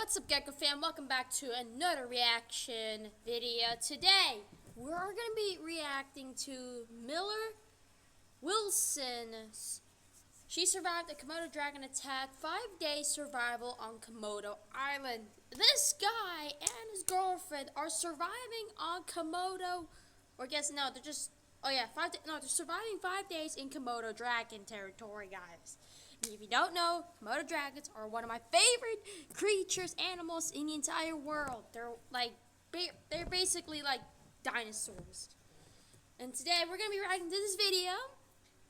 What's up, Gecko fam? Welcome back to another reaction video. Today, we're going to be reacting to Miller Wilson. She survived a Komodo dragon attack, 5-day survival on Komodo Island. This guy and his girlfriend are surviving on Komodo, or guess no, they're just, they're surviving 5 days in Komodo dragon territory, guys. And if you don't know, Komodo dragons are one of my favorite creatures, animals in the entire world. They're basically like dinosaurs. And today we're gonna be reacting to this video.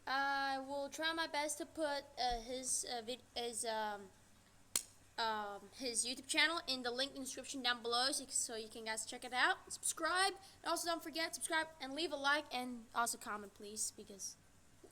I will try my best to put his YouTube channel in the link in the description down below, so you can guys check it out. Subscribe, and also don't forget subscribe and leave a like and also comment, please, because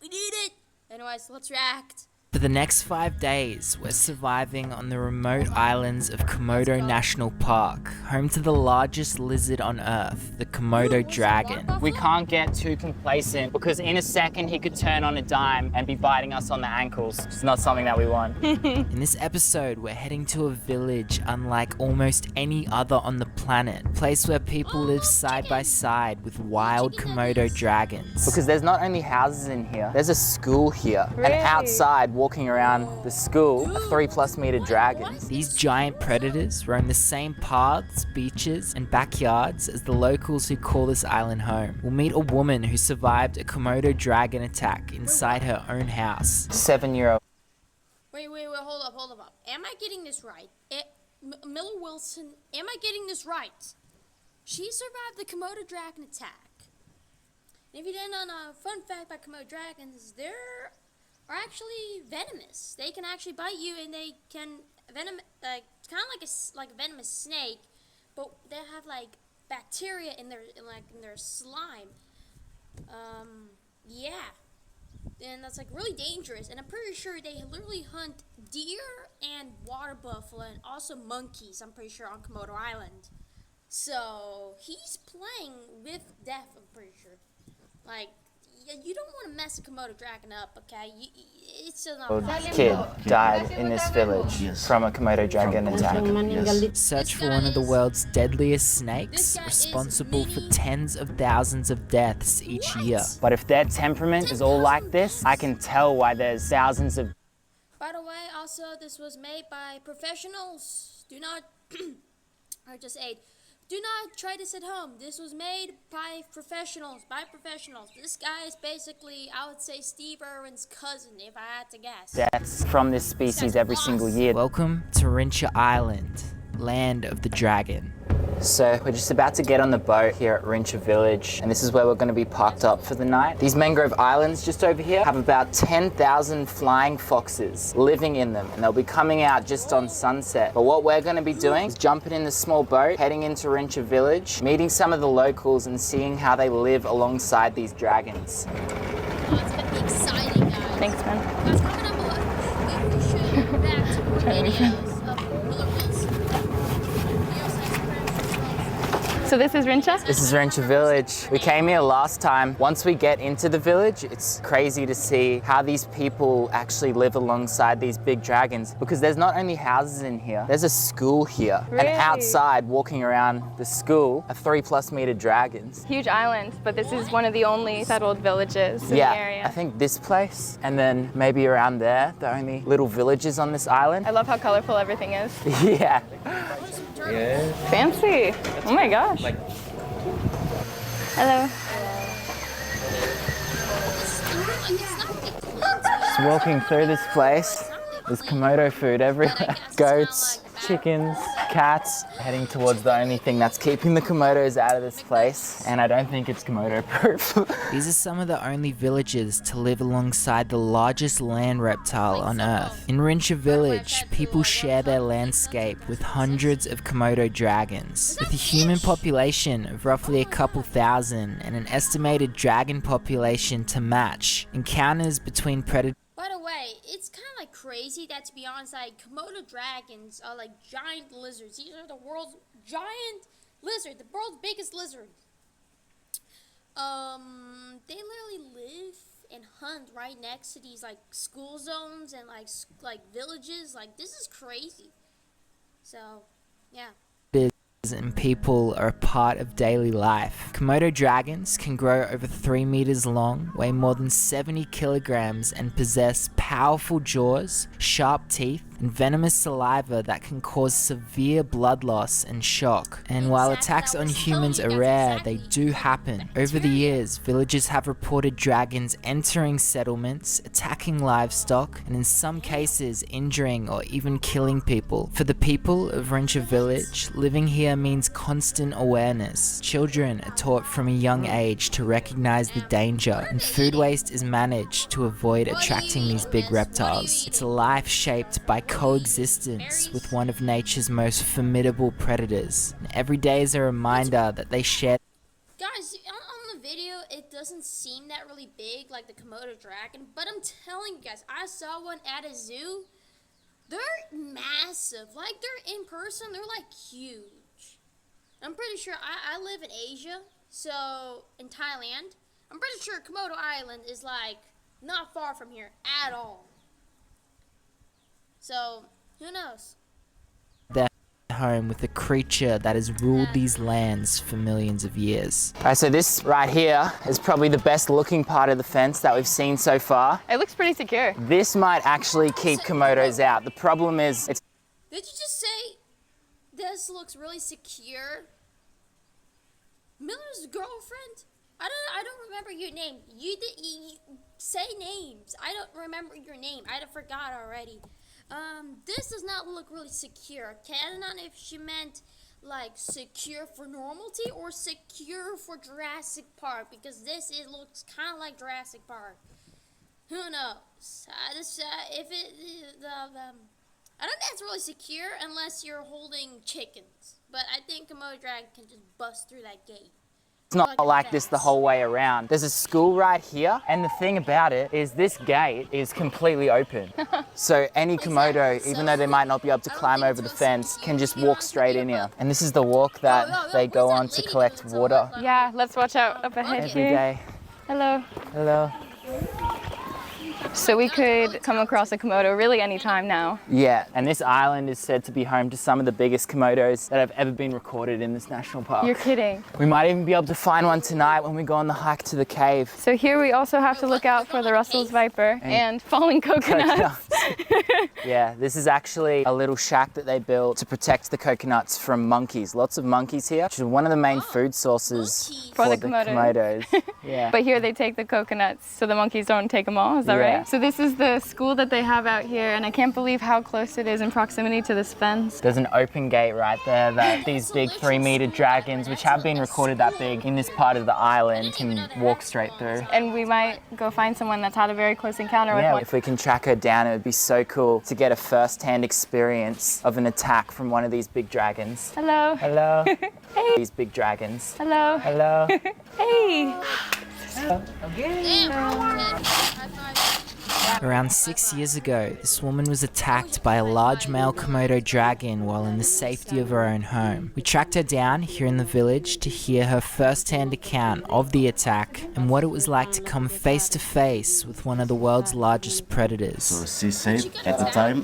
we need it. Anyways, let's react. For the next 5 days, we're surviving on the remote islands of Komodo National Park, home to the largest lizard on Earth, the Komodo dragon. We can't get too complacent because in a second he could turn on a dime and be biting us on the ankles. It's not something that we want. In this episode, we're heading to a village unlike almost any other on the planet, a place where people live side by side with wild Komodo dragons. Because there's not only houses in here, there's a school here. Really? And outside, walking around the school, are 3+ meter dragons. These giant predators roam the same paths, beaches, and backyards as the locals who call this island home. We'll meet a woman who survived a Komodo dragon attack inside her own house. 7-year-old. Wait, hold up. Am I getting this right? Miller Wilson, am I getting this right? She survived the Komodo dragon attack. And if you didn't know, a fun fact about Komodo dragons, they're actually venomous. They can actually bite you, and they can kind of like a venomous snake, but they have like bacteria in their slime. Yeah, and that's like really dangerous. And I'm pretty sure they literally hunt deer and water buffalo and also monkeys. I'm pretty sure on Komodo Island. So he's playing with death. I'm pretty sure. Like, you don't want to mess a Komodo dragon up, okay? It's still not fun. Kid died in this village from a Komodo dragon attack. Search for one of the world's deadliest snakes, responsible for tens of thousands of deaths each year. But if their temperament is all like this, I can tell why there's thousands of... By the way, also, this was made by professionals. Do not, or just aid. Do not try this at home. This was made by professionals. This guy is basically, I would say, Steve Irwin's cousin, if I had to guess. deaths from this species every single year. Welcome to Rincha Island, land of the dragon. So we're just about to get on the boat here at Rincha Village, and this is where we're going to be parked up for the night. These mangrove islands just over here have about 10,000 flying foxes living in them, and they'll be coming out just on sunset. But what we're going to be doing is jumping in the small boat, heading into Rincha Village, meeting some of the locals and seeing how they live alongside these dragons. Oh, it's going to be exciting, guys. Thanks, man. Guys, comment down below if we should react to more videos of Miller Wilson. So this is Rincha? This is Rincha Village. We came here last time. Once we get into the village, it's crazy to see how these people actually live alongside these big dragons, because there's not only houses in here, there's a school here. Really? And outside, walking around the school, are 3+ meter dragons. Huge island, but this is one of the only settled villages in the area. I think this place, and then maybe around there, the only little villages on this island. I love how colorful everything is. Yeah. Fancy. Oh my gosh. Hello. Just walking through this place, there's Komodo food everywhere. Goats, chickens, cats. Heading towards the only thing that's keeping the Komodos out of this place, and I don't think it's Komodo proof. These are some of the only villages to live alongside the largest land reptile on Earth. In Rincha Village, people share their landscape with hundreds of Komodo dragons. With a human population of roughly a couple thousand and an estimated dragon population to match, encounters between predators. By the way, it's kind of like crazy that, to be honest, like Komodo dragons are like giant lizards. These are the world's giant lizard, the world's biggest lizard. They literally live and hunt right next to these like school zones and like villages. Like, this is crazy. So, yeah. And people are a part of daily life. Komodo dragons can grow over 3 meters long, weigh more than 70 kilograms, and possess powerful jaws, sharp teeth, and venomous saliva that can cause severe blood loss and shock. And while attacks on humans are rare, they do happen. Over the years, villagers have reported dragons entering settlements, attacking livestock, and in some cases injuring or even killing people. For the people of Rincha Village, living here means constant awareness. Children are taught from a young age to recognize the danger, and food waste is managed to avoid attracting these big reptiles. It's a life shaped by coexistence with one of nature's most formidable predators. And every day is a reminder that they share. Guys, on the video, it doesn't seem that really big like the Komodo dragon, but I'm telling you guys, I saw one at a zoo. They're massive. Like, they're in person, they're like huge. I'm pretty sure I live in Asia, so in Thailand. I'm pretty sure Komodo Island is like not far from here at all. So, who knows? Their home with a creature that has ruled these lands for millions of years. Alright, so this right here is probably the best looking part of the fence that we've seen so far. It looks pretty secure. This might actually keep Komodos out. The problem is it's Did you just say this looks really secure? Miller's girlfriend? I don't remember your name. You say names. I don't remember your name. I forgot already. This does not look really secure. Can I know if she meant like secure for normality or secure for Jurassic Park, because it looks kind of like Jurassic Park. Who knows? I don't think it's really secure unless you're holding chickens. But I think Komodo dragon can just bust through that gate. It's not like this the whole way around. There's a school right here, and the thing about it is this gate is completely open. So any Komodo, even though they might not be able to climb over the fence, can just walk straight in here. And this is the walk that they go on to collect water Yeah, let's watch out up ahead every here. day. Hello. Hello. So we could come across a Komodo really any time now. Yeah, and this island is said to be home to some of the biggest Komodos that have ever been recorded in this national park. You're kidding. We might even be able to find one tonight when we go on the hike to the cave. So here we also have to look out for the Russell's viper and falling coconuts. Yeah, this is actually a little shack that they built to protect the coconuts from monkeys. Lots of monkeys here, which is one of the main food sources For for the the Komodos. Komodos. Yeah. But here they take the coconuts so the monkeys don't take them all, is that Yeah. right? So this is the school that they have out here, and I can't believe how close it is in proximity to this fence. There's an open gate right there that these big 3-meter dragons, which have been recorded that big in this part of the island, can walk straight through. And we might go find someone that's had a very close encounter with Yeah, one. if we can track her down, it would be so cool to get a first-hand experience of an attack from one of these big dragons. Hello. Hello. Hey. These big dragons. Hello. Hello. Hey. Damn, high five. Around 6 years ago, this woman was attacked by a large male Komodo dragon while in the safety of her own home. We tracked her down here in the village to hear her first-hand account of the attack and what it was like to come face to face with one of the world's largest predators. So she said at the time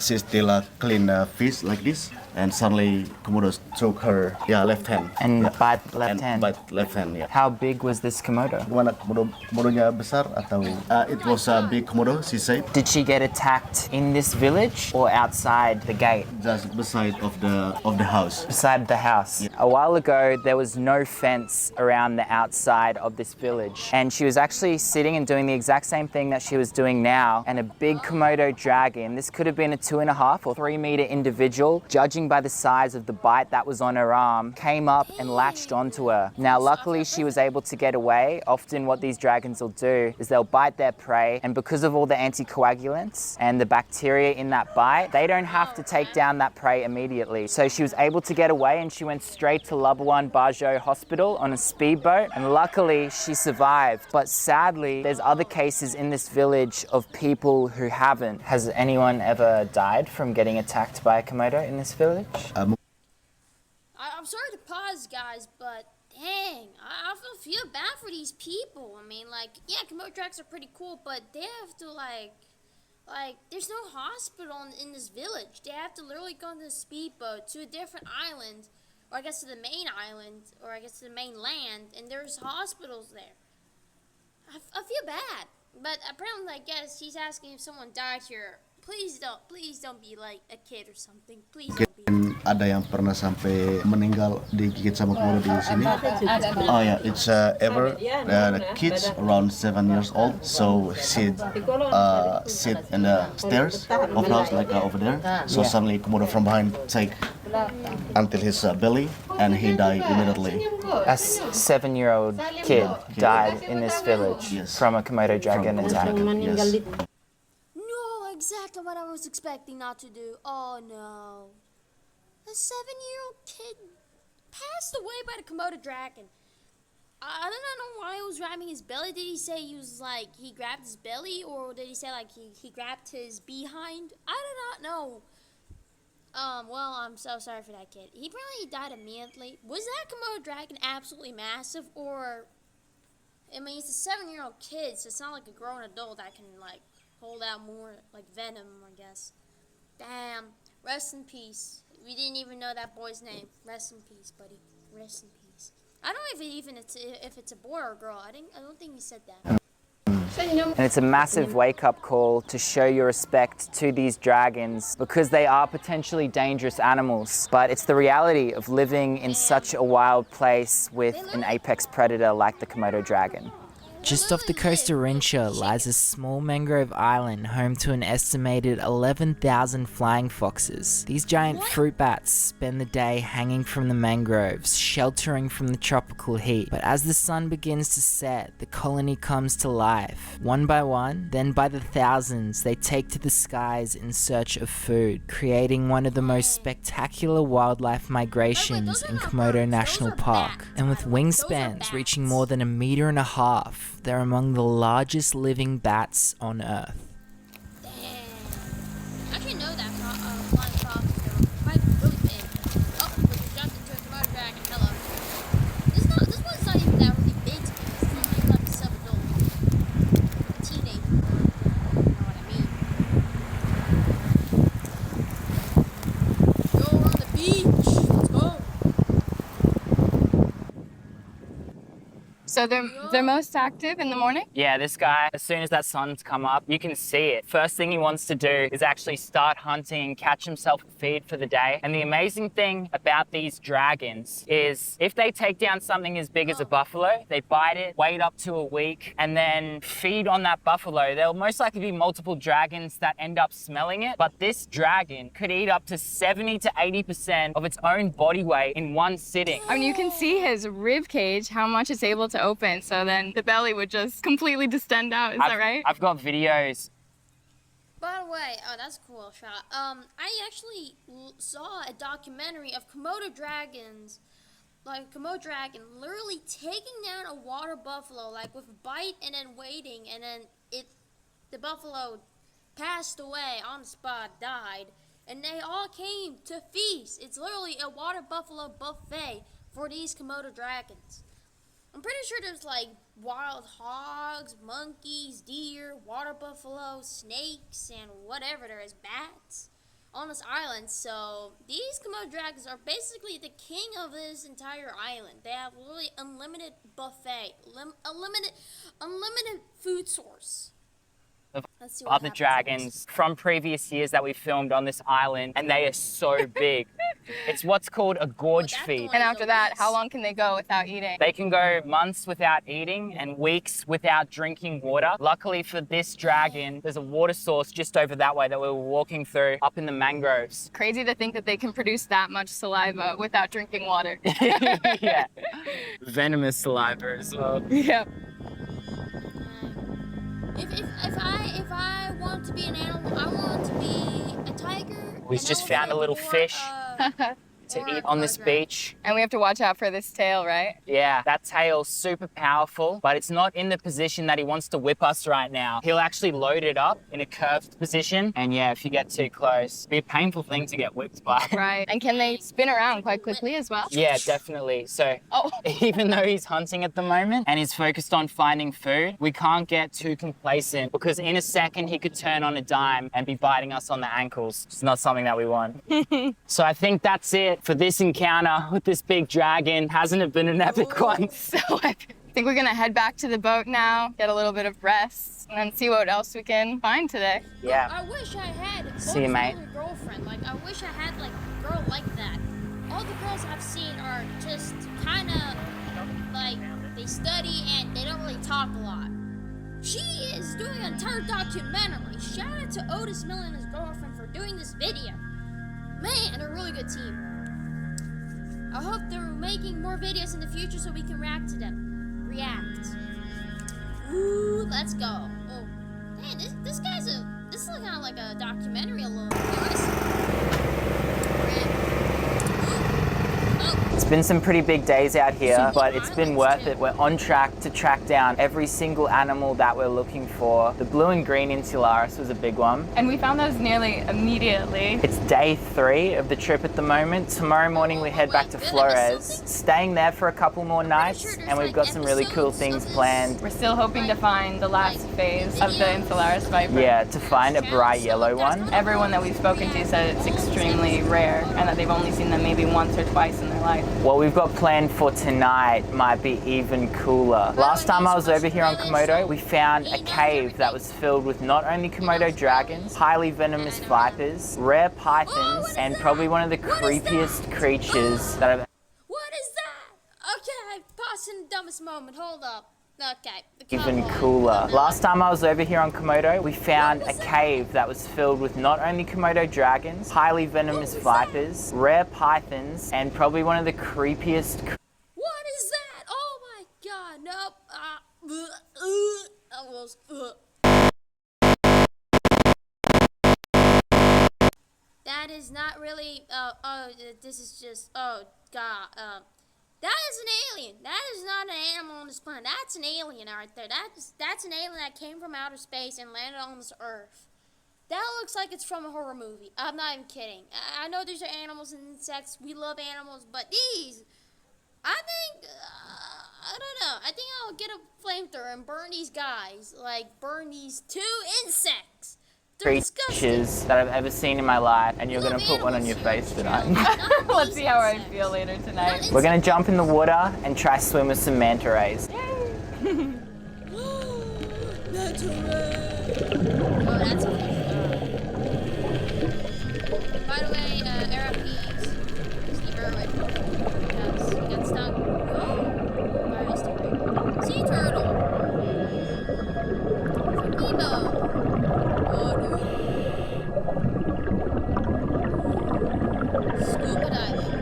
she still clean fish like this, and suddenly Komodo took her left hand And bite left and hand. bite left hand. Yeah. How big was this Komodo? Gimana komodonya besar atau it was a big Komodo, she said, Did she get attacked in this village or outside the gate? just beside of the house. Beside the house. A while ago, there was no fence around the outside of this village. And she was actually sitting and doing the exact same thing that she was doing now. And a big Komodo dragon, this could have been a 2.5 or 3 meter individual, judging by the size of the bite that was on her arm, came up and latched onto her. Now, luckily, she was able to get away. Often what these dragons will do is they'll bite their prey, and because of all the anticoagulants and the bacteria in that bite, they don't have to take down that prey immediately. So she was able to get away, and she went straight to Labuan Bajo Hospital on a speedboat, and luckily she survived. But sadly, there's other cases in this village of people who haven't. Has anyone ever died from getting attacked by a Komodo in this village? I'm sorry to pause, guys, but dang, I feel bad for these people. I mean, like, yeah, Komodo dragons are pretty cool, but they have to, like, Like, there's no hospital in this village. They have to literally go on this speedboat to a different island, or I guess to the main island, or I guess to the main land, and there's hospitals there. I feel bad, but apparently, I guess he's asking if someone died here. Please don't be like a kid or something. Please don't be. Ada yang pernah sampai meninggal digigit sama komodo di sini. Oh yeah, it's ever the kids around 7 years old. So sit in the stairs of the house like over there. So suddenly komodo from behind take until his belly and he died immediately. A 7-year-old kid died in this village from a Komodo dragon attack. Yes. No, exactly what I was expecting not to do. Oh no. A 7-year-old kid passed away by the Komodo dragon. I do not know why he was grabbing his belly. Did he say he grabbed his belly, or did he say like he grabbed his behind? I do not know. Well, I'm so sorry for that kid. He probably died immediately. Was that Komodo dragon absolutely massive, or I mean, it's a 7-year-old kid, so it's not like a grown adult that can like hold out more like venom, I guess. Damn. Rest in peace. We didn't even know that boy's name. Rest in peace, buddy. Rest in peace. I don't know if it's a boy or a girl. I don't think he said that. And it's a massive wake-up call to show your respect to these dragons because they are potentially dangerous animals. But it's the reality of living in such a wild place with an apex predator like the Komodo dragon. Just off the coast of Rincha lies a small mangrove island home to an estimated 11,000 flying foxes. These giant fruit bats spend the day hanging from the mangroves, sheltering from the tropical heat. But as the sun begins to set, the colony comes to life. One by one, then by the thousands, they take to the skies in search of food, creating one of the most spectacular wildlife migrations in Komodo National Park. And with wingspans reaching more than 1.5 meters, they're among the largest living bats on Earth. Damn. I didn't know that flying foxes are quite really big. Oh, we just jumped into a Komodo dragon. Hello. This one's not even that really big to me. This is only like a sub-adult. Teenager. You know what I mean? Go on the beach. Let's go. So they're most active in the morning? Yeah, this guy, as soon as that sun's come up, you can see it. First thing he wants to do is actually start hunting, catch himself a feed for the day. And the amazing thing about these dragons is if they take down something as big as a buffalo, they bite it, wait up to a week, and then feed on that buffalo. There'll most likely be multiple dragons that end up smelling it, but this dragon could eat up to 70 to 80% of its own body weight in one sitting. I mean, you can see his rib cage, how much it's able to open, so then the belly would just completely distend out. Is that right? I've got videos. By the way, oh, that's a cool shot. I actually saw a documentary of Komodo dragons, like a Komodo dragon literally taking down a water buffalo, like with a bite and then waiting, and then the buffalo passed away on the spot, died, and they all came to feast. It's literally a water buffalo buffet for these Komodo dragons. I'm pretty sure there's like wild hogs, monkeys, deer, water buffalo, snakes, and whatever there is, bats on this island. So these Komodo dragons are basically the king of this entire island. They have literally unlimited buffet, unlimited food source. Let's see what Other happens dragons next. from previous years that we filmed on this island, and they are so big. It's what's called a gorge that's the feed. one. And after that, how long can they go without eating? They can go months without eating and weeks without drinking water. Luckily for this dragon, there's a water source just over that way that we were walking through up in the mangroves. Crazy to think that they can produce that much saliva without drinking water. Yeah. Venomous saliva as well. Yeah. If I want to be an animal, I want to be a tiger. We an just found a elephant, little or fish. to Or eat a on this car drive. beach. And we have to watch out for this tail, right? Yeah, that tail's super powerful, but it's not in the position that he wants to whip us right now. He'll actually load it up in a curved position. And yeah, if you get too close, it'd be a painful thing to get whipped by. Right. And can they spin around quite quickly as well? Yeah, definitely. So Oh. even though he's hunting at the moment and he's focused on finding food, we can't get too complacent because in a second he could turn on a dime and be biting us on the ankles. It's not something that we want. So I think that's it for this encounter with this big dragon. Hasn't it been an epic one? So I think we're gonna head back to the boat now, get a little bit of rest, and then see what else we can find today. Yeah. I wish I had See you, mate. a girlfriend. Like, I wish I had like a girl like that. All the girls I've seen are just kind of like they study and they don't really talk a lot. She is doing an entire documentary. Shout out to Otis Miller and his girlfriend for doing this video. Man, they're a really good team. I hope they're making more videos in the future so we can react to them. React. Ooh, let's go. Oh, man, this is kind of like a documentary a little bit. It's been some pretty big days out here, but it's been worth it. We're on track to track down every single animal that we're looking for. The blue and green insularis was a big one. And we found those nearly immediately. It's day 3 of the trip at the moment. Tomorrow morning we head back to Flores, staying there for a couple more nights, and we've got some really cool things planned. We're still hoping to find the last phase of the insularis viper. Yeah, to find a bright yellow one. Everyone that we've spoken to said it's extremely rare and that they've only seen them maybe once or twice in their life. What we've got planned for tonight might be even cooler. Last time I was over here on Komodo, we found a cave that was filled with not only Komodo dragons, highly venomous vipers, rare pythons, and probably one of the creepiest creatures that I've What is that? Okay, pausing the dumbest moment. Hold up. Okay. even cooler. Last time I was over here on Komodo, we found a cave that was filled with not only Komodo dragons, highly venomous vipers, rare pythons, and probably one of the creepiest What is that? Oh my god, nope. That was, That is not really, this is just, oh god, that is an alien. That is not an animal on this planet. That's an alien right there. That's an alien that came from outer space and landed on this earth. That looks like it's from a horror movie. I'm not even kidding. I know these are animals and insects. We love animals, but these, I think, I don't know. I think I'll get a flamethrower and burn these guys. Like, burn these 2 insects. They're disgusting. creatures that I've ever seen in my life, and you're gonna put one on your face tonight. Let's see how I feel later tonight. We're gonna jump in the water and try swim with some manta rays. That's oh, that's okay. By the way, RFPs, Steve Irwin, because he got stung. Oh, by a stingray. Sea turtle. Nemo. Oh, no. Scuba diving.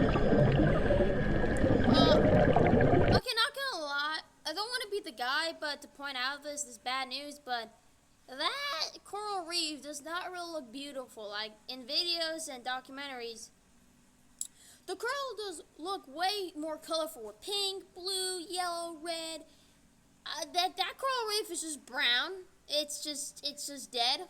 Okay, not gonna lie. I don't want to be the guy, but to point out this bad news, but that coral reef does not really look beautiful. Like in videos and documentaries, the coral does look way more colorful with pink, blue, yellow, red. That coral reef is just brown. It's just dead.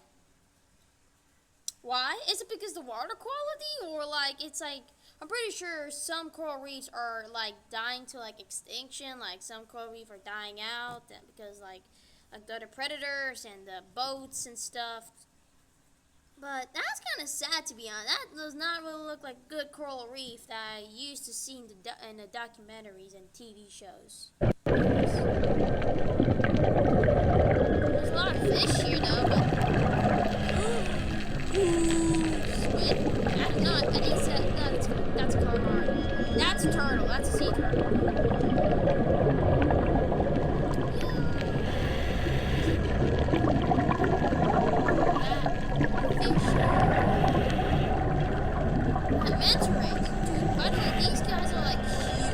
Why? Is it because the water quality, or like it's like I'm pretty sure some coral reefs are like dying to like extinction. Like some coral reefs are dying out because like the other predators and the boats and stuff. But that's kind of sad, to be honest. That does not really look like good coral reef that I used to see in the documentaries and TV shows. There's a lot of fish here though, but squid? I think that's calamari. That's a turtle. That's a sea turtle. Manta rays, dude. By the way, these guys are like huge.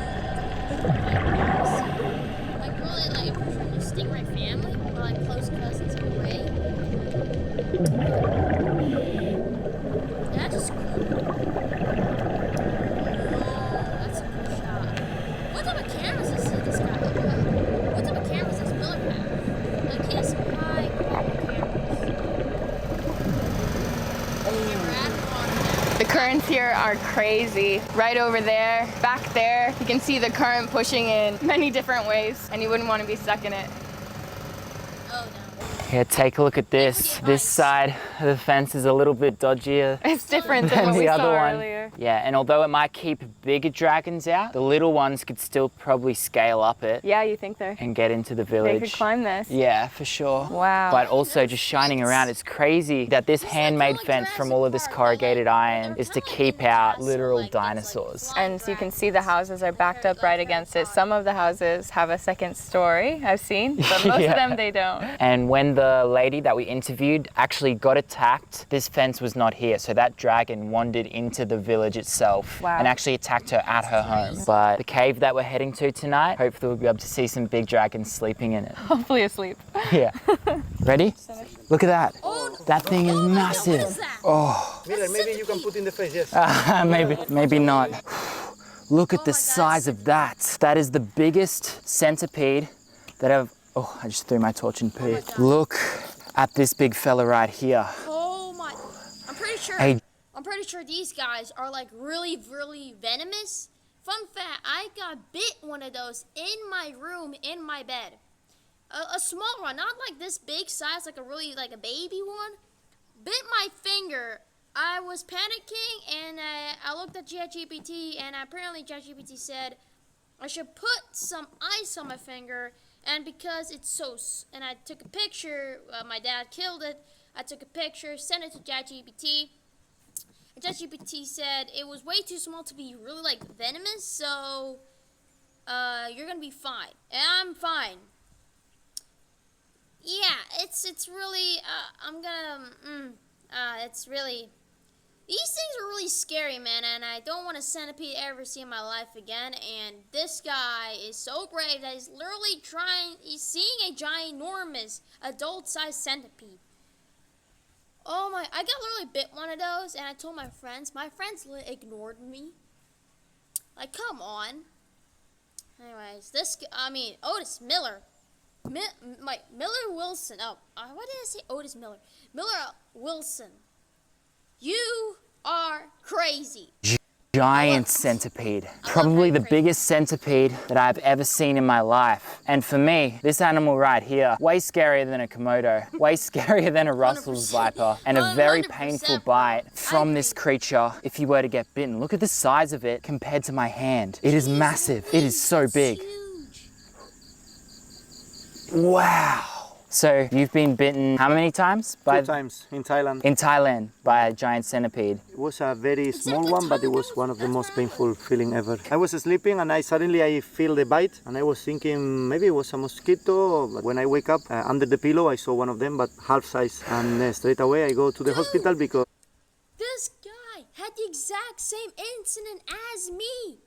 Like really, like I'm from the stingray family, or like close cousins in a way. That is cool. are crazy. Right over there, back there, you can see the current pushing in many different ways, and you wouldn't want to be stuck in it. Oh no. Here, take a look at this. This side of the fence is a little bit dodgier It's different than than what the we other saw one. earlier. Yeah, and although it might keep bigger dragons out, the little ones could still probably scale up it Yeah, you think and get into the they village. could climb this? Yeah, for sure. Wow. But also just shining around, it's crazy that this handmade fence from all of this corrugated iron is to keep out literal dinosaurs. And so you can see the houses are backed up right against it. Some of the houses have a second story, I've seen, but most Yeah. of them they don't. And when the lady that we interviewed actually got attacked, this fence was not here. So that dragon wandered into the village itself Wow. and actually attacked her at her home. But the cave that we're heading to tonight, hopefully we'll be able to see some big dragons sleeping in it. Hopefully asleep. Yeah. Ready? Look at that. Oh, That thing is oh my God, massive. what is that? Oh, Maybe you can put in the face, yes. maybe not. Look at Oh the my God, size of that. That is the biggest centipede that I've, oh, I just threw my torch in poo. Look at this big fella right here. Oh my! I'm pretty sure. Hey. I'm pretty sure these guys are like really, really venomous. Fun fact: I got bit one of those in my room in my bed. A small one, not like this big size, like a baby one. Bit my finger. I was panicking and I looked at ChatGPT and apparently ChatGPT said I should put some ice on my finger. And because it's and I took a picture, my dad killed it. I took a picture, sent it to ChatGPT. And ChatGPT said it was way too small to be really like venomous, so you're gonna be fine. And I'm fine. Yeah, it's really it's really. These things are really scary, man, and I don't want a centipede ever see in my life again. And this guy is so brave that he's literally he's seeing a ginormous adult-sized centipede. Oh my, I got literally bit one of those, and I told my friends. My friends ignored me. Like, come on. Anyways, Otis Miller. Miller Wilson. Oh, what did I say? Otis Miller. Miller Wilson. You are crazy. Giant centipede. Probably the biggest centipede that I've ever seen in my life. And for me, this animal right here, way scarier than a Komodo, way scarier than a Russell's viper, and a very 100%. painful bite from this creature if you were to get bitten. Look at the size of it compared to my hand. It is massive. It is so big. Huge. Wow. So you've been bitten how many times? Two times in Thailand. In Thailand by a giant centipede. It was a very small one, but it was one of the most painful feeling ever. I was sleeping and I suddenly feel the bite and I was thinking maybe it was a mosquito. But when I wake up under the pillow, I saw one of them, but half size. And straight away I go to the hospital because This guy had the exact same incident as me.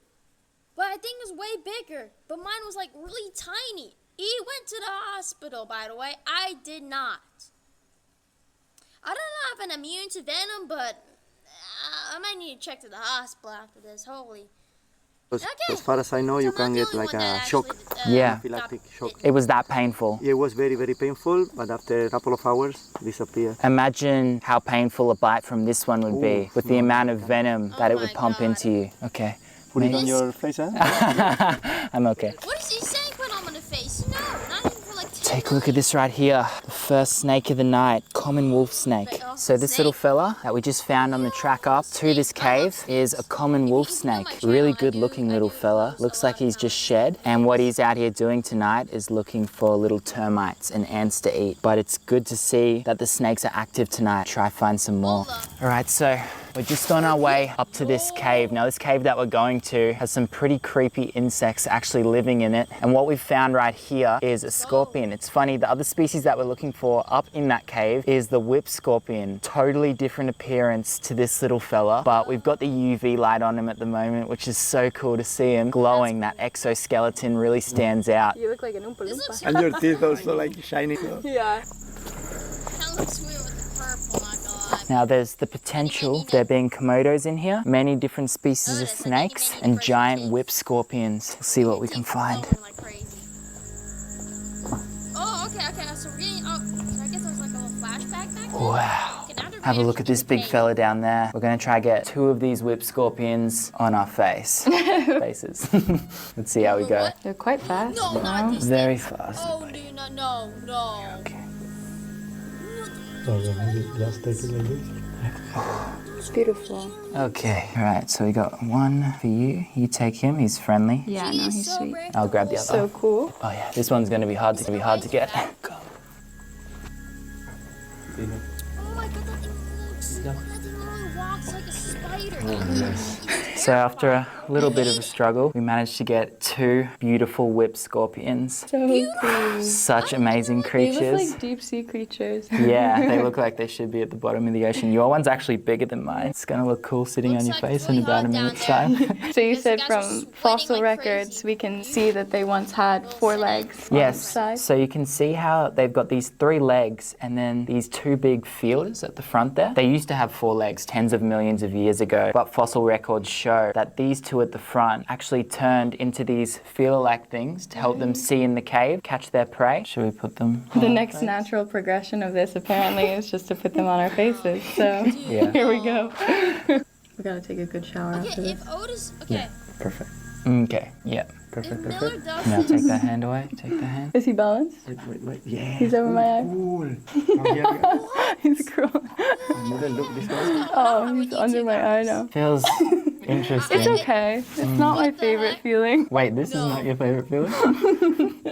But I think it was way bigger. But mine was like really tiny. He went to the hospital, by the way. I did not. I don't know if I'm immune to venom, but I might need to check to the hospital after this. Holy. Okay. as far as I know, you So I'm can not the get only like one that a shock, actually, Yeah. anaphylactic shock. It was that painful. Yeah, it was very, very painful, but after a couple of hours, disappeared. Imagine how painful a bite from this one would be Ooh, with the no, amount of venom that it my would pump God. into you. Okay. Put it on This- your face, huh? I'm okay. What is he saying? Put on the face? No, not even for like 10 Take a look at this right here. The first snake of the night, common wolf snake. Wait, oh, So this little snake. fella that we just found on the track up to this cave is a common wolf snake. Really good looking little fella. Looks like he's just shed. And what he's out here doing tonight is looking for little termites and ants to eat. But it's good to see that the snakes are active tonight. Try find some more. All right, so we're just on our way up to this cave. Now this cave that we're going to has some pretty creepy insects actually living in it. And what we've found right here is a scorpion. It's funny, the other species that we're looking for up in that cave is the whip scorpion. Totally different appearance to this little fella, but we've got the UV light on him at the moment, which is so cool to see him glowing. That exoskeleton really stands out. You look like an Oompa This Loompa. looks And your teeth also like shiny. Yeah. kind of looks weird with the purple, not gonna lie. Now there's the potential there being Komodos in here, many different species of snakes, and giant whip scorpions. We'll see what we can find. Like crazy. Oh, okay. So we're getting. Oh, so I guess there's like a little flashback back there. Wow. Okay, now they're Have a look at this big fella down there. We're gonna try get 2 of these whip scorpions on our faces. Let's see how we go. They're quite fast. No, not these Very things. fast. Oh, do you not? No, no. Okay. It's beautiful. Okay. All right. So we got 1 for you. You take him. He's friendly. Yeah, no, He's he's so sweet. brave. I'll grab the other. So cool. Oh yeah. This one's gonna be hard to get. Go. Oh my god, that thing literally walks like a spider. So after a little bit of a struggle, we managed to get 2 beautiful whip scorpions. So cool. Such amazing They creatures. look like deep sea creatures. Yeah, they look like they should be at the bottom of the ocean. Your one's actually bigger than mine. It's gonna look cool sitting on your Looks like face it's in really about a hot down minute's there. time. So you These said guys are from sweating fossil like records, crazy. we can see that they once had 4 legs on the Yes, side. so you can see how they've got these 3 legs and then these 2 big feelers at the front there. They used to have 4 legs tens of millions of years ago, but fossil records show that these 2 at the front actually turned into these feeler-like things to help them see in the cave, catch their prey. Should we put them on The our next face? natural progression of this apparently is just to put them on our faces. So Yeah. here we go. We gotta take a good shower after Okay, this. if Otis. Okay, Perfect. Okay, yeah. if Perfect, Miller perfect. does Now this. take that hand away, take the hand. Is he balanced? Wait. Yeah. He's over my eye. Cool. Oh, yeah. He's cruel. Another look this way. Oh, he's under my eye now. Feels interesting. It's okay. It's not my favorite feeling. Wait, this is not your favorite feeling?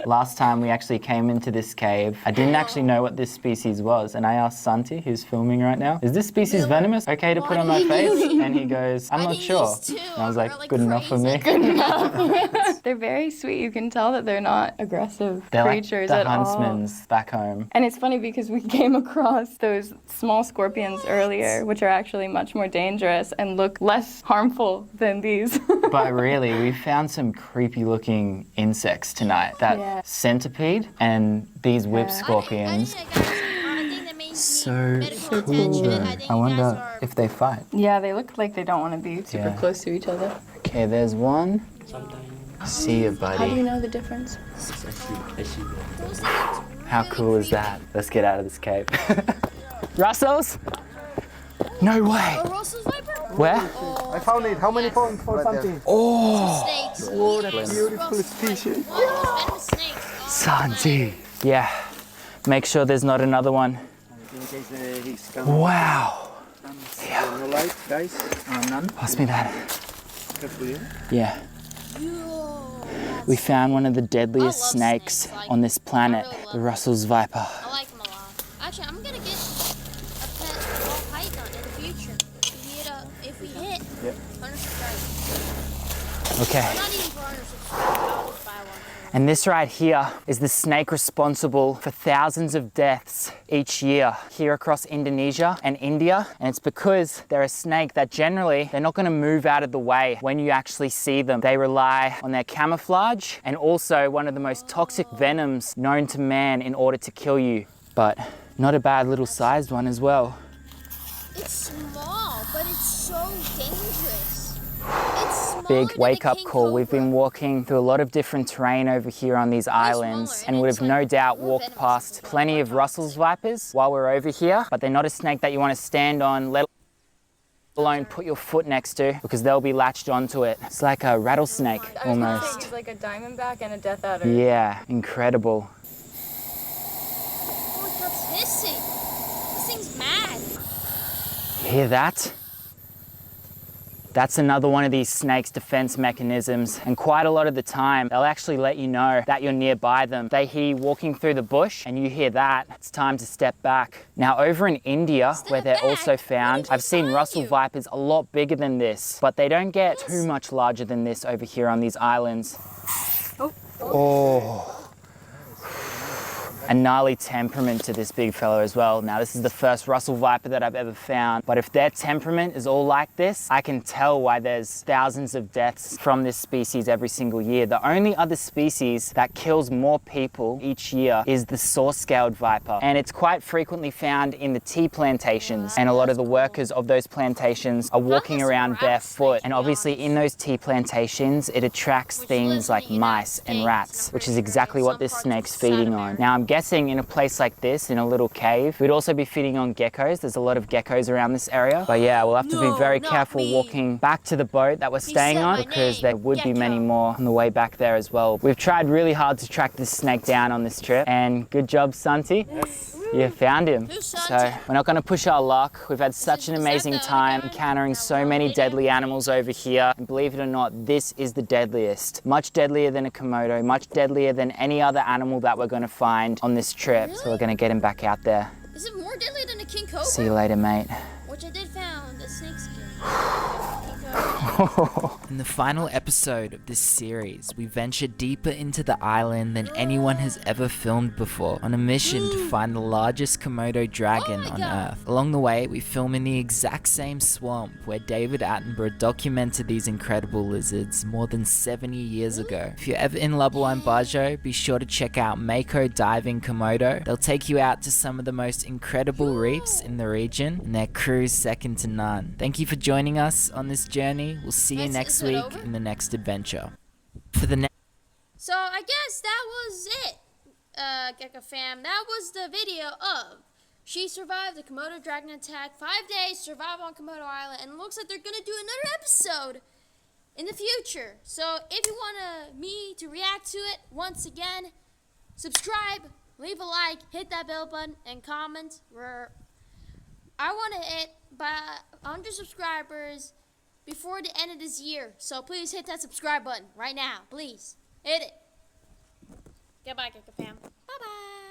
Last time we actually came into this cave, I didn't actually know what this species was, and I asked Santi, who's filming right now, is this species venomous? Okay to put on my face? And he goes, I'm I not think sure. these 2 And I was are, like, good enough for me. They're very sweet. You can tell that they're not aggressive They're like creatures the at all. huntsmans back home. And it's funny because we came across those small scorpions earlier, which are actually much more dangerous and look less harmful than these. But really, we found some creepy looking insects tonight. That Yeah. centipede and these whip Yeah. scorpions. I think that means So medical cool. attention. I think I you wonder guys are. if they fight. Yeah, they look like they don't want to be super Yeah. close to each other. Okay, there's one. See you, How do you buddy. know the difference? Those things How really cool is creepy. that? Let's get out of this cave. Russells? No way. A Russell's viper? Where? Oh, I found it. How many pounds for something? Oh, snakes. What a Yes, beautiful Russell's species. viper. Wow, venomous snakes. Oh, Santi. Yeah. Make sure there's not another one. In case he's coming. Wow. No light, guys. None. Pass me that. Careful, yeah. Yeah. Yo, We that's- found one of the I deadliest love snakes snakes, like, on this planet, I really love the them. Russell's viper. I like them a lot. Actually, I'm gonna get a pet ball python in the future. If we hit Yep. 100 subscribers. Okay. Or not even for 100 subscribers. I'll just buy one. And this right here is the snake responsible for thousands of deaths each year here across Indonesia and India. And it's because they're a snake that generally they're not going to move out of the way when you actually see them. They rely on their camouflage and also one of the most toxic venoms known to man in order to kill you. But not a bad little sized one as well. It's small, but it's so dangerous. It's smaller Big than a wake up king call. We've cobra. been walking through a lot of different terrain over here on these islands smaller, and and would it's have no like doubt more walked venomous past than plenty what of I Russell's vipers while we're over here, but they're not a snake that you want to stand on, let alone put your foot next to, because they'll be latched onto it. It's like a rattlesnake almost. he's like a diamondback and a death adder. Yeah, incredible. Oh, it kept hissing. This thing's mad. Hear that? That's another one of these snakes' defense mechanisms, and quite a lot of the time they'll actually let you know that you're nearby them. They hear you walking through the bush and you hear that, it's time to step back. Now over in India, where they're back? also What found, did you I've seen find Russell you? vipers vipers a lot bigger than this, but they don't get too much larger than this over here on these islands. Oh. A gnarly temperament to this big fellow as well. Now this is the first Russell viper that I've ever found, but if their temperament is all like this, I can tell why there's thousands of deaths from this species every single year. The only other species that kills more people each year is the saw-scaled viper, and it's quite frequently found in the tea plantations, and a lot of the workers of those plantations are walking around barefoot, and obviously in those tea plantations it attracts things like mice and rats, which is exactly what this snake's feeding on. Now I'm guessing guessing in a place like this, in a little cave, we'd also be feeding on geckos. There's a lot of geckos around this area. But yeah, we'll have to be very careful walking back to the boat that we're staying said on my because name, there would be many gecko. more on the way back there as well. We've tried really hard to track this snake down on this trip, and good job, Santi. You found him. Who's So Santi? we're not going to push our luck. We've had such an is that amazing the time guy? encountering so many deadly animals over here. And believe it or not, this is the deadliest. Much deadlier than a Komodo, much deadlier than any other animal that we're going to find on this trip. So we're going to get him back out there. Is it more deadly than a king cobra? See you later, mate. Which I did found a snake skin. In the final episode of this series, we venture deeper into the island than anyone has ever filmed before, on a mission to find the largest Komodo dragon Oh my on God. Earth. Along the way, we film in the exact same swamp where David Attenborough documented these incredible lizards more than 70 years ago. If you're ever in Labuan Bajo, be sure to check out Mako Diving Komodo. They'll take you out to some of the most incredible reefs in the region, and their crew's second to none. Thank you for joining us on this journey. We'll see you Is next it week over? in the next adventure. For the next So I guess that was it, Gecko fam. That was the video of she survived the Komodo dragon attack, 5 days, survive on Komodo Island, and it looks like they're gonna do another episode in the future. So if you want me to react to it, once again, subscribe, leave a like, hit that bell button, and comment. I want to hit by 100 subscribers before the end of this year. So please hit that subscribe button right now. Please. Hit it. Goodbye, Gecko fam. Bye-bye.